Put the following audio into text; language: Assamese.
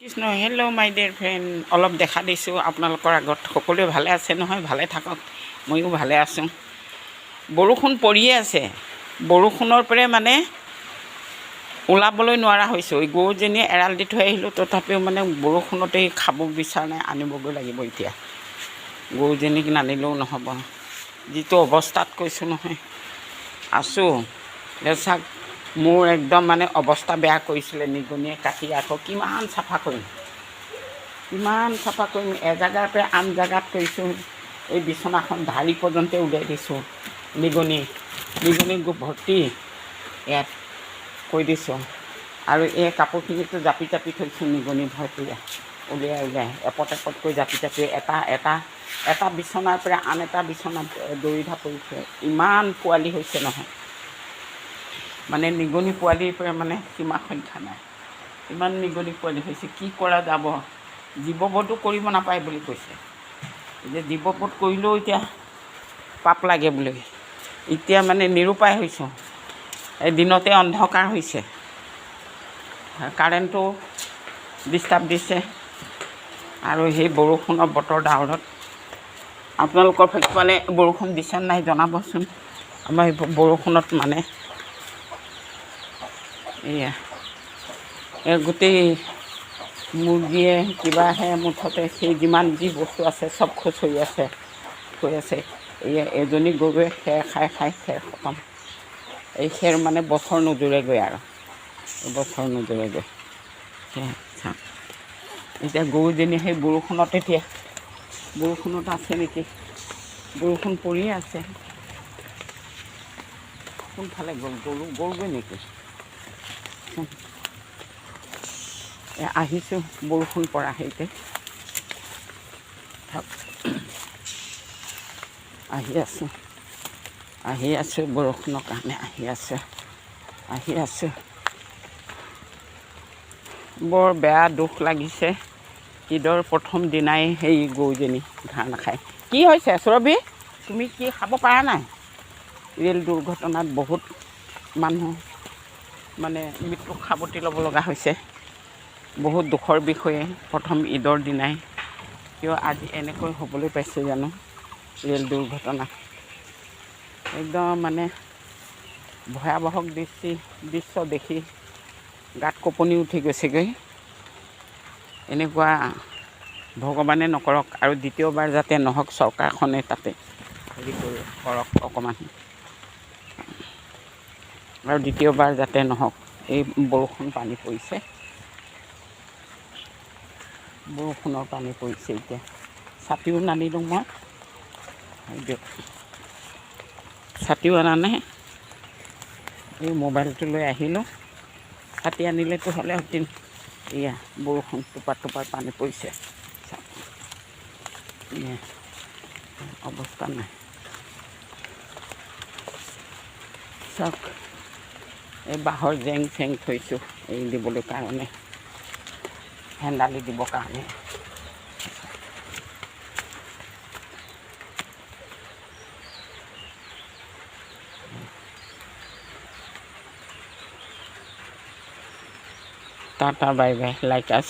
কৃষ্ণ হেল্ল' মাই ডিয়াৰ ফ্ৰেণ্ড, অলপ দেখা দিছোঁ আপোনালোকৰ আগত। সকলোৱে ভালে আছে নহয়? ভালে থাকক, ময়ো ভালে আছোঁ। বৰষুণ পৰিয়ে আছে। বৰষুণৰ পৰাই মানে ওলাবলৈ নোৱাৰা হৈছোঁ। এই গৰুজনীয়ে এৰাল দি থৈ আহিলোঁ, তথাপিও মানে বৰষুণতেই খাব বিচৰা নাই, আনিবগৈ লাগিব এতিয়া। গৰুজনীক নানিলেও নহ'ব। যিটো অৱস্থাত কৈছোঁ নহয়, আছোঁ। চাওক, মোৰ একদম মানে অৱস্থা বেয়া কৰিছিলে। নিগনিয়ে কাটি আকৌ কিমান চাফা কৰিম, এজেগাৰ পৰা আন জেগাত কৰিছোঁ। এই বিচনাখন ঢাৰি পৰ্যন্ত উলিয়াই দিছোঁ। নিগনি ভৰ্তি ইয়াত কৈ দিছোঁ। আৰু এই কাপোৰখিনিতো জাপি থৈছোঁ। নিগনি ভৰ্তি উলিয়াই এপট এপটকৈ জাপি এটা বিচনাৰ পৰা আন এটা বিচনাত দৌৰি ঢাপৰিছে। ইমান পোৱালি হৈছে নহয়, মানে নিগনি পোৱালিৰ পৰা মানে সীমা সংখ্যা নাই। ইমান নিগনি পোৱালি হৈছে, কি কৰা যাব? জীৱবধো কৰিব নাপায় বুলি কৈছে। এতিয়া জীৱবধ কৰিলেও এতিয়া পাপ লাগে বুলি, এতিয়া মানে নিৰুপায় হৈছোঁ। এই দিনতে অন্ধকাৰ হৈছে, কাৰেণ্টটো ডিষ্টাৰ্ব দিছে। আৰু সেই বৰষুণৰ বতৰ ডাৱৰত আপোনালোকৰ ফালে বৰষুণ দিছে নাই জনাবচোন। আমাৰ বৰষুণত মানে গোটেই মুৰ্গীয়ে কিবাহে মুঠতে সেই যিমান যি বস্তু আছে চব খুচৰি আছে, এজনী গৰুৱে খেৰ খাই খেৰ খতম। এই খেৰ মানে বছৰ নোজোৰেগৈ আৰু বছৰ নোজোৰেগৈ। এতিয়া গৰুজনী সেই বৰষুণত আছে নেকি? বৰষুণ পৰিয়ে আছে। কোনফালে গ'লগৈ নেকি? আহিছোঁ বৰষুণ পৰা হেৰিতে, আহি আছোঁ বৰষুণৰ কাৰণে আহি আছোঁ। বৰ বেয়া দুখ লাগিছে। ঈদৰ প্ৰথম দিনাই সেই গৰুজনী ঘাঁহ নাখায়। কি হৈছে সুৰভি, তুমি কি খাব পৰা নাই? ৰেল দুৰ্ঘটনাত বহুত মানুহ মানে মৃত্যুক সাৱটি ল'ব লগা হৈছে। বহুত দুখৰ বিষয়ে প্ৰথম ঈদৰ দিনাই। কিয় আজি এনেকৈ হ'বলৈ পাইছে জানো? ৰেল দুৰ্ঘটনা একদম মানে ভয়াৱহ দৃশ্য দেখি গাত কঁপনি উঠি গৈছেগৈ। এনেকুৱা ভগৱানে নকৰক, আৰু দ্বিতীয়বাৰ যাতে নহওক। চৰকাৰখনে তাতে হেৰি কৰক অকণমান, আৰু দ্বিতীয়বাৰ যাতে নহওক। এই বৰষুণ পানী পৰিছে, বৰষুণৰ পানী পৰিছে। এতিয়া ছাতিও নানিলোঁ মই, ছাতিও অনা নাই। এই মোবাইলটো লৈ আহিলোঁ। ছাতি আনিলেতো হ'লে অতি এয়া বৰষুণ টোপাৰ পানী পৰিছে। অৱস্থা নাই। চাওক, এই বাঁহৰ জেং চেং থৈছোঁ এৰি দিবলৈ কাৰণে, হেন্দালি দিবৰ কাৰণে। টাটা বাই বাই, লাইক আছ